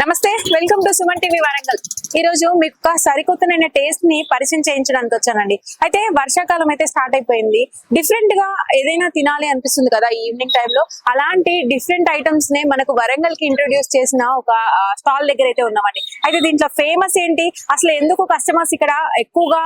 నమస్తే, welcome to Suman TV Warangal. ఈ రోజు మీకు ఒక సరికొత్తనైన టేస్ట్ ని పరిచయం చేయించడానికి వచ్చానండి. అయితే వర్షాకాలం అయితే స్టార్ట్ అయిపోయింది. డిఫరెంట్ గా ఏదైనా తినాలి అనిపిస్తుంది కదా ఈవినింగ్ టైంలో. అలాంటి డిఫరెంట్ ఐటమ్స్ ని మనకు వరంగల్ కి ఇంట్రొడ్యూస్ చేసిన ఒక స్టాల్ దగ్గర అయితే ఉన్నామండి. అయితే దీంట్లో ఫేమస్ ఏంటి, అసలు ఎందుకు కస్టమర్స్ ఇక్కడ ఎక్కువగా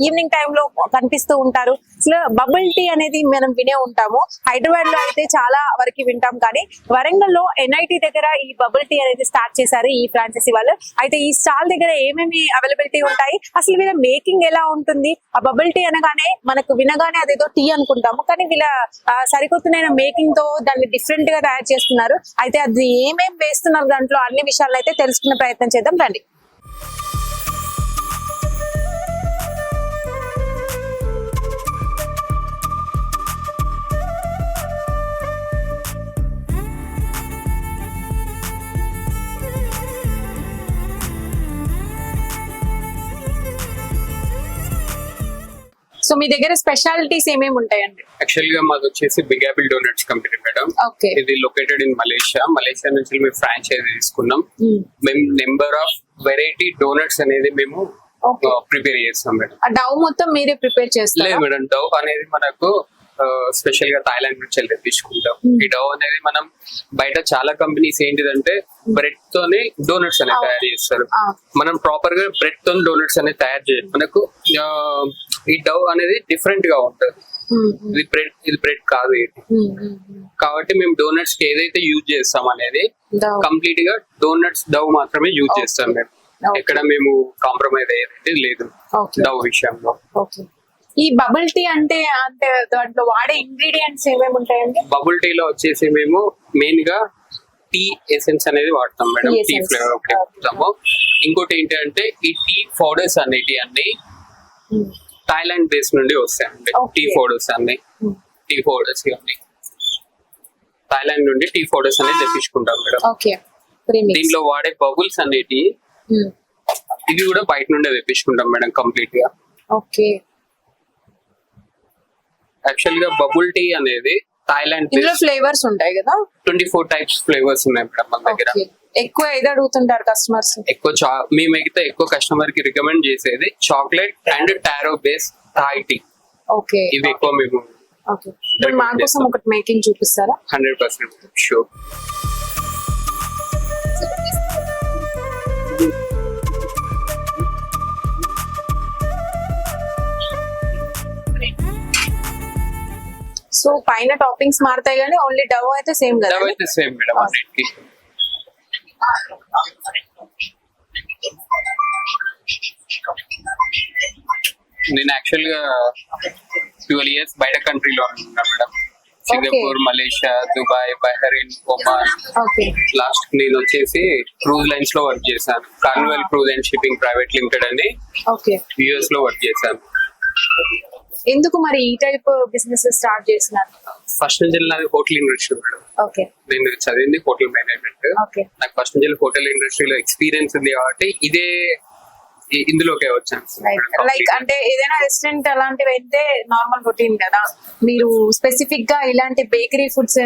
ఈవినింగ్ టైంలో కనిపిస్తూ ఉంటారు? అసలు బబుల్ టీ అనేది మనం వినే ఉంటాము, హైదరాబాద్ లో అయితే చాలా వరకు వింటాం, కానీ వరంగల్ లో NIT దగ్గర ఈ బబుల్ టీ అనేది స్టార్ట్ చేశారు ఈ ఫ్రాంచైజీ వాళ్ళు. అయితే ఈ స్టాల్ దగ్గర ఏమేమి అవైలబిలిటీ ఉంటాయి, అసలు వీళ్ళ మేకింగ్ ఎలా ఉంటుంది? ఆ బబుల్ టీ అనగానే మనకు వినగానే అదేదో టీ అనుకుంటాము, కానీ వీళ్ళ సరికొత్తనైన మేకింగ్ తో దాన్ని డిఫరెంట్ గా తయారు చేస్తున్నారు. అయితే అది ఏమేమి వేస్తున్నారు దాంట్లో అన్ని విషయాలు అయితే తెలుసుకునే ప్రయత్నం చేద్దాం రండి. సో మీ దగ్గర స్పెషాలిటీస్ ఏమేమి ఉంటాయండి? యాక్చువల్ గా మాది వచ్చేసి Big Apple Donuts company madam. ఇది లొకేటెడ్ ఇన్ మలేషియా నుంచి మేము ఫ్రాంచైజీ తీసుకున్నాం. మేము నెంబర్ ఆఫ్ వెరైటీ డోనట్స్ అనేది మేము ప్రిపేర్ చేస్తాం మేడం. డవ్ మొత్తం మీరే ప్రిపేర్ చేస్తారు? లేదు మేడం, డవ్ అనేది మనకు స్పెషల్ గా థాయిలాండ్ నుంచి వెళ్ళి తీసుకుంటాం. ఈ డవ్ అనేది మనం బయట చాలా కంపెనీస్ ఏంటిదంటే బ్రెడ్ తోనే డోనట్స్ అనేది తయారు చేస్తారు. మనం ప్రాపర్ గా బ్రెడ్ తో డోనట్స్ అనేది తయారు చేయాలి. మనకు ఈ డవ్ అనేది డిఫరెంట్ గా ఉంటుంది. ఇది బ్రెడ్ కాదు ఇది. కాబట్టి మేము డోనట్స్ కి ఏదైతే యూజ్ చేస్తాం అనేది కంప్లీట్ గా డోనట్స్ డవ్ మాత్రమే యూజ్ చేస్తాం మేము. ఎక్కడ మేము కాంప్రమైజ్ అయ్యేది లేదు డవ్ విషయంలో. ఈ బబుల్ టీ అంటే దాంట్లో వాడే ఇంగ్రీడియంట్స్ ఏమేమి ఉంటాయండి? బబుల్ టీ లో వచ్చేసి మేము మెయిన్ గా టీ ఎసెన్స్ అనేది వాడతాం మేడం. టీ ఫ్లేవర్ ఒకటి వాడతాము. ఇంకోటి ఏంటంటే ఈ టీ పౌడర్స్ అనేటి అన్ని థాయిలాండ్ బేస్ నుండి వస్తాయండి. టీ పౌడర్స్ అన్ని థాయిలాండ్ నుండి టీ పౌడర్స్ అనేది తెప్పించుకుంటాం మేడం. దీంట్లో వాడే బబుల్స్ అనేటి ఇవి కూడా బయట నుండే తెప్పించుకుంటాం మేడం కంప్లీట్ గా. యాక్చువల్ గా బబుల్ టీ అనేది థాయిలాండ్ ఫ్లేవర్స్ ఉంటాయి కదా, 24 టైప్స్ ఫ్లేవర్స్ ఉన్నాయి మేడం మన దగ్గర. ఎక్కువ ఏది అడుగుతుంటారు కస్టమర్స్? మేమైతే ఎక్కువ కస్టమర్ కి రికమెండ్ చేసేది chocolate and taro base Thai tea. ఇవి ఎక్కువ మేము మా కోసం ఒకటి మేకింగ్ చూపిస్తారా? 100% షూర్. సో పైన టాపింగ్స్ మారుతాయి కానీ ఓన్లీ డవ్ అయితే సేమ్ కదా? డవ్ అయితే సేమ్ మేడం అన్నిటికీ. నేను యాక్చువల్ గా 12 years బయట కంట్రీలో ఉన్నా madam. Singapore, Malaysia, Dubai, Bahrain, Oman. Last నేను వచ్చేసి క్రూజ్ లైన్స్ లో వర్క్ చేశాను. Carnival cruise and shipping private limited అని US లో వర్క్ చేశాను. ఎందుకు మరి ఈ టైప్ బిజినెస్ స్టార్ట్ చేసినారు? ఫస్ట్ నుంచి నాది హోటల్ ఇండస్ట్రీ మేడం. నేను చదివింది హోటల్ మేనేజ్మెంట్. నాకు ఫస్ట్ నుంచి హోటల్ ఇండస్ట్రీలో ఎక్స్పీరియన్స్ ఉంది కాబట్టి ఇందులోకే వచ్చాను. లైక్ అంటే ఏదైనా రెస్టారెంట్ అలాంటివి అయితే నార్మల్ రొటీన్ కదా, మీరు స్పెసిఫిక్ గా ఇలాంటి బేకరీ ఫుడ్స్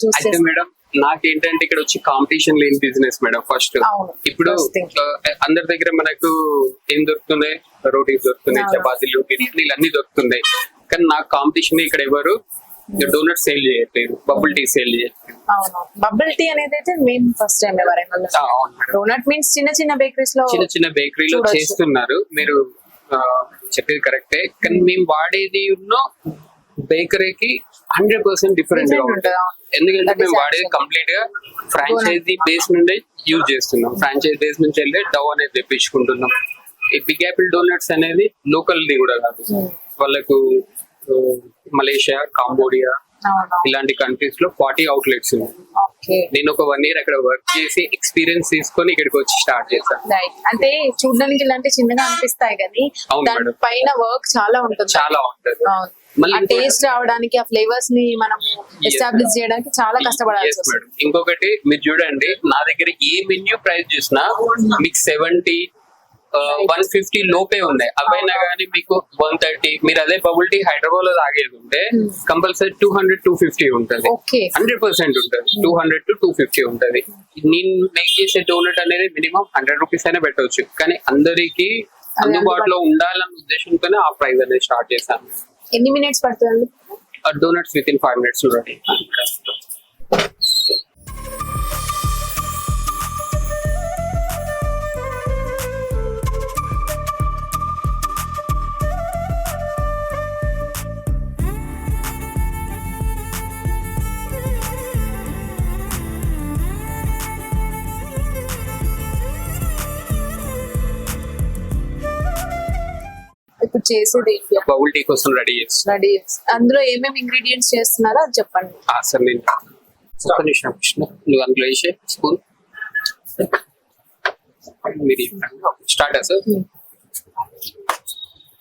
చూస్తే మేడం నాకేంటంటే ఇక్కడ వచ్చి కాంపిటీషన్ లేని బిజినెస్ మేడం. ఫస్ట్ ఇప్పుడు అందరి దగ్గర మనకు ఏం దొరుకుతున్నాయి, రోటీస్ దొరుకుతున్నాయి, చపాతీలు, బిర్యానీలు అన్ని దొరుకుతున్నాయి. కానీ నాకు కాంపిటీషన్ ఇక్కడ ఎవరు డోనట్ సేల్ చేయట్లేదు, బబుల్ టీ సేల్ చేయట్లేదు. బబుల్ టీ అనేది అయితే మేము ఫస్ట్ టైం డోనట్ మీన్స్ చిన్న బేకరీలో చేస్తున్నారు. మీరు చెప్పేది కరెక్టే, కానీ మేము వాడేది బేకరీకి 100% డిఫరెంట్ గా ఉంటుంది. ఎందుకంటే మేము వాడేది కంప్లీట్ గా ఫ్రాంచైజీ బేస్ నుండి యూజ్ చేస్తున్నాం. ఫ్రాంచైజీ బేస్ నుంచి వెళ్ళి డవ్ అనేది తెప్పించుకుంటున్నాం. ఈ బిగ్ యాపిల్ డోనట్స్ అనేది లోకల్ ది కూడా కాదు, వాళ్ళకు మలేషియా, కాంబోడియా ఇలాంటి కంట్రీస్ లో 40 outlets ఉన్నాయి. నేను ఒక 1 year అక్కడ వర్క్ చేసి ఎక్స్పీరియన్స్ తీసుకొని ఇక్కడికి వచ్చి స్టార్ట్ చేశాను. అంటే చూడడానికి ఇలాంటి చిన్నగా అనిపిస్తాయి కానీ దాని పైన వర్క్ చాలా ఉంటుంది. టేస్ట్ రావడానికి, ఆ ఫ్లేవర్స్ ని మనం ఎస్టాబ్లిష్ చేయడానికి చాలా కష్టపడాల్సి వస్తుంది. ఇంకొకటి మీరు చూడండి, నా దగ్గర ఏ మెన్యూ ప్రైస్ చూసినా మీకు 70 150 లోపే ఉన్నాయి. అవైనా కానీ మీకు 130. మీరు అదే బబుల్ టీ హైదరాబాద్ లో తాగేది ఉంటే కంపల్సరీ 200-250 ఉంటుంది. ఓకే 100% ఉంటుంది. 200-250 ఉంటుంది. నేను మేక్ చేసే డోనట్ అనేది మినిమం 100 రూపీస్ అయినా పెట్టవచ్చు, కానీ అందరికి అందుబాటులో ఉండాలన్న ఉద్దేశంతోనే ఆ ప్రైస్ అనేది స్టార్ట్ చేశాను. ఎన్ని మినిట్స్ పడుతుంది? Donuts with in 5 minutes ready. ఇప్పుడు చేసేది బబుల్ టీ కోసం రెడీ చేస్తాను. రెడీ. అందులో ఏమేమి ఇంగ్రీడియంట్స్ చేస్తున్నారో అది చెప్పండి. సార్ నేను ఒక నిమిషం కృష్ణ, నువ్వు అందులో వేసే స్పూన్ మీరు స్టార్ట్ సార్.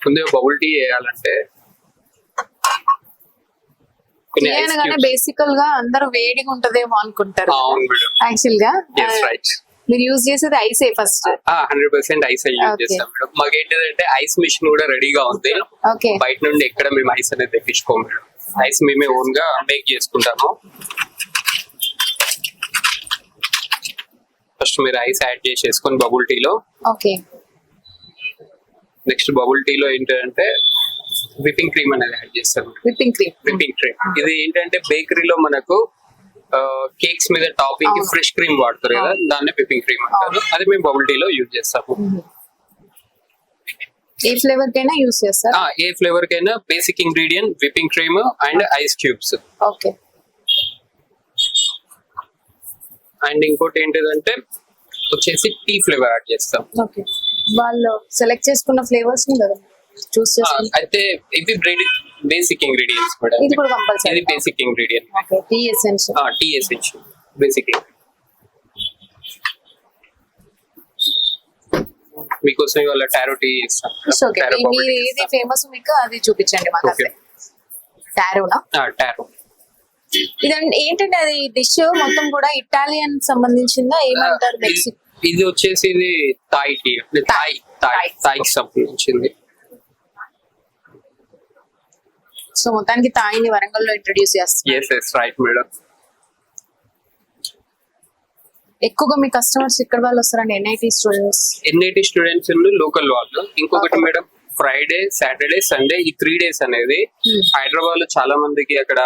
ముందు బబుల్ టీ వేయాలంటే కొన్ని ice cubes. బేసికల్ గా అందరూ వేడిగా ఉంటదేమో అనుకుంటారు. అవును మేడం. యాక్చువల్ గా Yes, right. మీరు యూజ్ చేసేది ఐసే ఫస్ట్. 100% ice use Okay. చేస్తాం మేడం. మాకు ఏంటంటే ఐస్ మిషన్ కూడా రెడీగా ఉంది. ఓకే బయట నుండి ఎక్కడ మేము ఐస్ అనేది తెప్పించుకోము మేడం. ఐస్ మేమే ఓన్ గా మేక్ చేసుకుంటాము. ఫస్ట్ మీరు ఐస్ యాడ్ చేసేసుకొని బబుల్ టీలో, ఓకే నెక్స్ట్ బబుల్ టీలో ఏంటంటే విపింగ్ క్రీమ్ అనేది యాడ్ చేస్తారు. Whipping cream. విపింగ్ క్రీమ్ ఇది ఏంటంటే బేకరీలో మనకు కేక్స్ మీద టాపింగ్ కి అవును. ఫ్రెష్ క్రీమ్ వాడతారు కదా, దాన్ని విపింగ్ క్రీమ్ అంటారు. అది మేము బబుల్ టీలో యూజ్ చేస్తాము. ఏ ఫ్లేవర్ కైనా యూజ్ చేస్తారు. ఏ ఫ్లేవర్ కైనా basic ingredient whipping cream and ice cubes. Okay and ఇంకోటి ఏంటిదంటే వచ్చేసి టీ ఫ్లేవర్ యాడ్ చేస్తాం. ఓకే వాళ్ళు సెలెక్ట్ చేసుకున్న ఫ్లేవర్స్ ని కదా చూస్ చేసుకుని అయితే ఇవి బేసిక్ ఇంగ్రీడియంట్స్ మేడం. ఇది కూడా కంపల్సరీ. ఇది basic ingredient. Okay tea essence. Tea essential basic. మీకోసం ఇవాళ టారో టీ చేస్తాం. ఓకే మీరు ఏది ఫేమస్ మీకు అది చూపించండి మాకు. Okay. టారోనా? టారో ఇదండి ఏంటంటే అది డిష్ మొత్తం కూడా ఇటాలియన్ సంబంధించిందా ఏమంటారు? మెక్సికో. ఇది వచ్చేసి ఇది థాయ్ టీ. థాయ్కి సంబంధించింది. సో మొత్తానికి తాయిని వరంగల్లో ఇంట్రొడ్యూస్ చేస్తారు. Yes right madam. ఎక్కువగా మీ కస్టమర్స్ ఇక్కడ వాళ్ళు వస్తారండి? NIT students. NIT students local వాళ్ళు. ఇంకొకటి మేడం ఫ్రైడే, సాటర్డే, సండే ఈ 3 days అనేది హైదరాబాద్ లో చాలా మందికి అక్కడ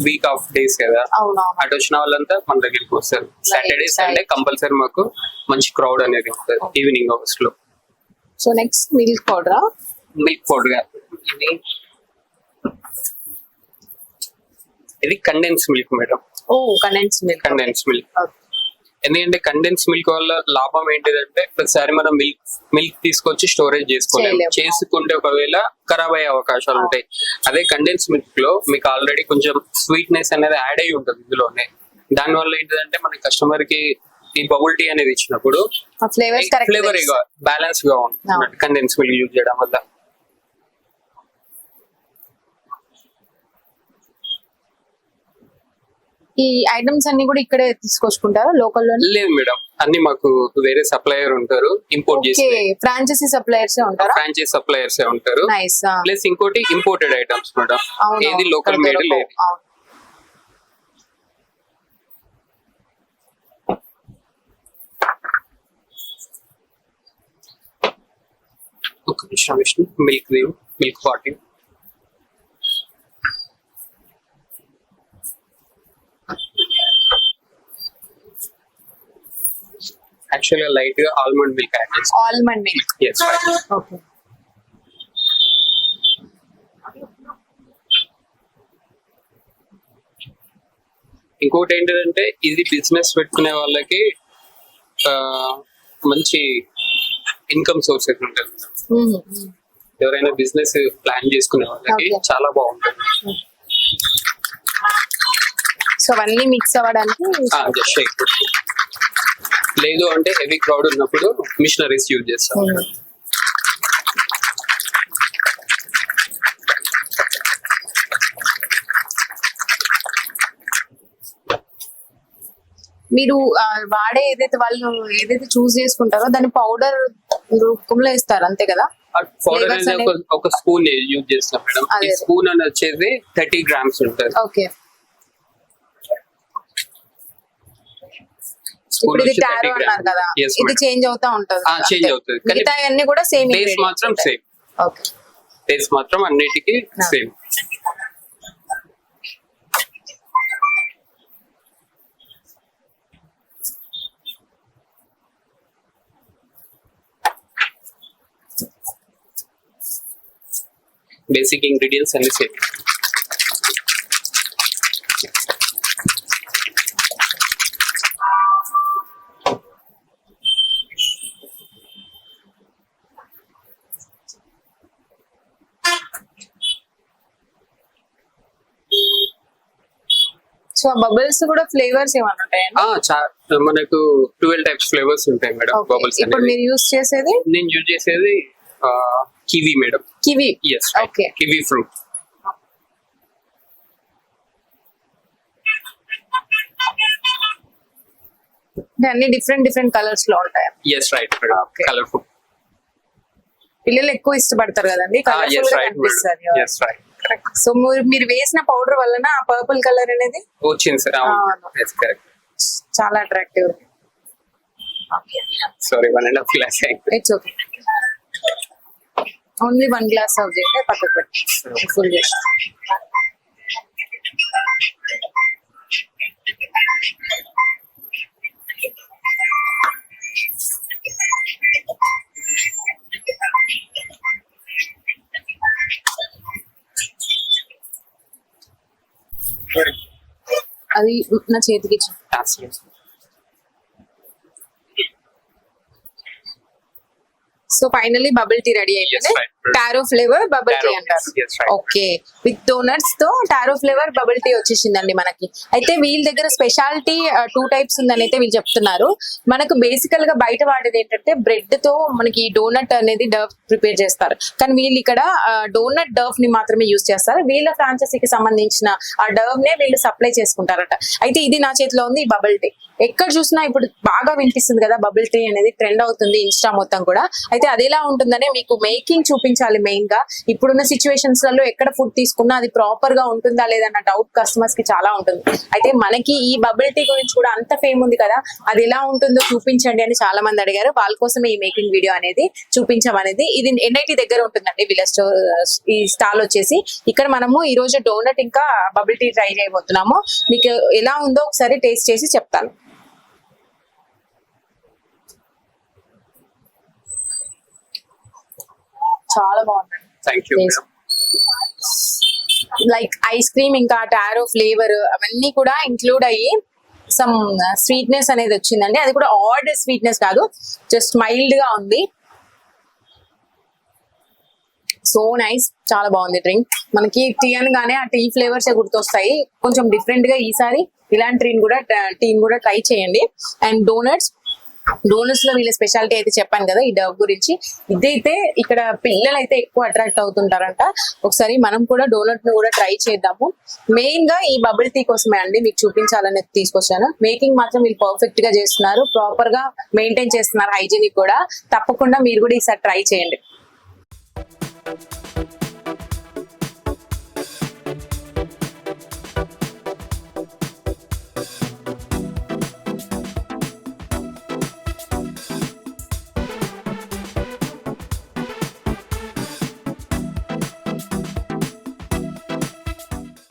వీక్ ఆఫ్ డేస్ కదా, అవునవును. అటు వచ్చిన వాళ్ళంతా మన దగ్గరికి వస్తారు. సాటర్డే, సండే కంపల్సరీ మాకు మంచి క్రౌడ్ అనేది ఉంటుంది ఈవినింగ్ అవర్స్ లో. So next milk powder. Milk powder ఇది కండెన్స్ మిల్క్ మేడం. ఓ కండెన్స్ మిల్క్. కండెన్స్ మిల్క్ ఎందుకంటే కండెన్స్ మిల్క్ వల్ల లాభం ఏంటిదంటే ప్రతిసారి మనం మిల్క్ తీసుకొచ్చి స్టోరేజ్ చేసుకోలేము. చేయలేము. చేసుకుంటే ఒకవేళ ఖరాబ్ అయ్యే అవకాశాలు ఉంటాయి. అదే కండెన్స్ మిల్క్ లో మీకు ఆల్రెడీ కొంచెం స్వీట్నెస్ అనేది యాడ్ అయి ఉంటుంది ఇందులోనే. దాని వల్ల ఏంటిదంటే మన కస్టమర్ కి ఈ బబుల్ టీ అనేది ఇచ్చినప్పుడు ఫ్లేవర్స్ ఫ్లేవర్ బ్యాలెన్స్ గా ఉంటుంది కండెన్స్ మిల్క్ యూజ్ చేయడం వల్ల. ఈ ఐటమ్స్ అన్ని కూడా ఇక్కడే తీసుకొచ్చుకుంటారా లోకల్ లో? లేదు మేడం, అన్ని మాకు వేరే సప్లయర్ ఉంటారు ఇంపోర్ట్ చేసి. ఫ్రాంచైజీ సప్లయర్స్ ఉంటారా? ఫ్రాంచైజ్ సప్లయర్స్ ఉంటారు. నైస్. ప్లస్ ఇంకోటి ఇంపోర్టెడ్ ఐటమ్స్ మేడం. ఏది లోకల్ మేడ్ లేదు. ఒక నిమిషం విష్ణు, మిల్క్ పార్టీ యాక్చువల్గా లైట్ గా ఆల్మండ్ మిల్క్ యాడ్ చేస్తాం. Almond milk. Yes, right. Okay. ఇంకోటి ఏంటంటే ఇది బిజినెస్ పెట్టుకునే వాళ్ళకి మంచి ఇన్కమ్ సోర్స్ అయితే ఉంటుంది. ఎవరైనా బిజినెస్ ప్లాన్ చేసుకునే వాళ్ళకి Okay. చాలా బాగుంటుంది. సో అవన్నీ మిక్స్ అవ్వడానికి జస్ట్ షేక్. లేదు అంటే హెవీ క్రౌడ్ ఉన్నప్పుడు మిషనరీస్ యూజ్ చేస్తాం. మీరు వాడే ఏదైతే వాళ్ళు ఏదైతే చూస్ చేసుకుంటారో దాని పౌడర్ రూపంలో ఇస్తారు అంతే కదా. పౌడర్ Flavors అనేది ఒక స్పూన్ యూజ్ చేస్తాం మేడం. అదే. ఈ స్పూన్ అని వచ్చేసి 30 grams ఉంటుంది. ఓకే, స్పూన్ ఇప్పుడు ఇది వచ్చి టారో 30 అన్నారు కదా, grams. Yes, ఇది madam. చేంజ్ అవుతా ఉంటుంది. చేంజ్ అవుతుంది కానీ మిగతా అన్ని కూడా సేమ్ టేస్ట్ మాత్రం సేమ్. ఓకే, టేస్ట్ మాత్రం అన్నిటికీ సేమ్. బేసిక్ ఇంగ్రీడియంట్స్ అన్ని సేమ్. సో బబుల్స్ కూడా ఫ్లేవర్స్ ఏమైనా ఉంటాయండి? మనకు 12 టైప్స్ ఫ్లేవర్స్ ఉంటాయి మేడం. Okay. బబుల్స్ ఇప్పుడు మీరు యూస్ చేసేది నేను యూజ్ చేసేది kiwi madam. Kiwi. Yes, okay, kiwi fruit. అన్ని డిఫరెంట్ కలర్స్ లో ఉంటాయి. Yes right madam. Okay. Colourful. పిల్లలు ఎక్కువ ఇష్టపడతారు కదండి, కలర్ఫుల్ ఎస్ గా రైట్ మేడం. కనిపిస్తారు. Yes right. కరెక్ట్. సో మీరు వేసిన పౌడర్ వలన ఆ పర్పుల్ కలర్ అనేది వచ్చింది సార్. అవును. Yes correct. చాలా అట్రాక్టివ్. సారీ 1.5 గ్లాస్ అయింది. It's okay, only 1 glass serve చేస్తే పక్కకు పెట్టి ఫుల్ చేసి. అది నా చేతికి ఇచ్చి. So finally bubble tea ready అయిపోయింది. Yes, right. Taro flavour bubble tea Taro, అంటారు. yes, right. Okay, with donuts తో టారో ఫ్లేవర్ బబుల్ టీ వచ్చేసిందండి మనకి. అయితే వీళ్ళ దగ్గర స్పెషాలిటీ 2 టైప్స్ ఉందని అయితే వీళ్ళు చెప్తున్నారు. మనకు బేసికల్ గా బయట వాడేది ఏంటంటే బ్రెడ్ తో మనకి డోనట్ అనేది డర్ఫ్ ప్రిపేర్ చేస్తారు, కానీ వీళ్ళు ఇక్కడ డోనట్ డర్ఫ్ ని మాత్రమే యూజ్ చేస్తారు. వీళ్ళ ఫ్రాంచైజీకి సంబంధించిన ఆ డర్ఫ్ నే వీళ్ళు సప్లై చేసుకుంటారట. అయితే ఇది నా చేతిలో ఉంది బబుల్ టీ. ఎక్కడ చూసినా ఇప్పుడు బాగా వినిపిస్తుంది కదా బబుల్ టీ అనేది, ట్రెండ్ అవుతుంది ఇన్స్టా మొత్తం కూడా. అయితే అది ఎలా ఉంటుందనే మీకు మేకింగ్ చూపించాలి మెయిన్ గా. ఇప్పుడున్న సిచ్యువేషన్స్ లలో ఎక్కడ ఫుడ్ తీసుకున్నా అది ప్రాపర్ గా ఉంటుందా లేదన్న డౌట్ కస్టమర్స్ కి చాలా ఉంటుంది. అయితే మనకి ఈ బబుల్ టీ గురించి కూడా అంత ఫేమ్ ఉంది కదా, అది ఎలా ఉంటుందో చూపించండి అని చాలా మంది అడిగారు. వాళ్ళ కోసమే ఈ మేకింగ్ వీడియో అనేది చూపించమనేది. ఇది ఎన్ఐటి దగ్గర ఉంటుందండి వీళ్ళ స్టోర్. ఈ స్టాల్ వచ్చేసి ఇక్కడ మనము ఈ రోజు డోనట్ ఇంకా బబుల్ టీ ట్రై చేయబోతున్నాము. మీకు ఎలా ఉందో ఒకసారి టేస్ట్ చేసి చెప్తాను. చాలా బాగుంది. Thank you madam. Like ice cream ఇంకా టారో ఫ్లేవర్ అవన్నీ కూడా ఇంక్లూడ్ అయ్యి సమ్ స్వీట్నెస్ అనేది వచ్చిందండి. అది కూడా ఆడ్ స్వీట్నెస్ కాదు, జస్ట్ మైల్డ్ గా ఉంది. సో నైస్, చాలా బాగుంది డ్రింక్. మనకి టీ అనగానే ఆ టీ ఫ్లేవర్స్ గుర్తొస్తాయి. కొంచెం డిఫరెంట్ గా ఈసారి ఇలాంటి టీని కూడా ట్రై చేయండి. అండ్ డోనట్స్ లో వీళ్ళ స్పెషాలిటీ అయితే చెప్పాను కదా ఈ డవ్ గురించి. ఇదైతే ఇక్కడ పిల్లలు అయితే ఎక్కువ అట్రాక్ట్ అవుతుంటారంట. ఒకసారి మనం కూడా డోనట్ ను కూడా ట్రై చేద్దాము. మెయిన్ గా ఈ బబుల్ టీ కోసమే అండి మీకు చూపించాలని తీసుకొచ్చాను. మేకింగ్ మాత్రం వీళ్ళు పర్ఫెక్ట్ గా చేస్తున్నారు, ప్రాపర్ గా మెయింటైన్ చేస్తున్నారు హైజీనిక్ కూడా. తప్పకుండా మీరు కూడా ఈసారి ట్రై చేయండి.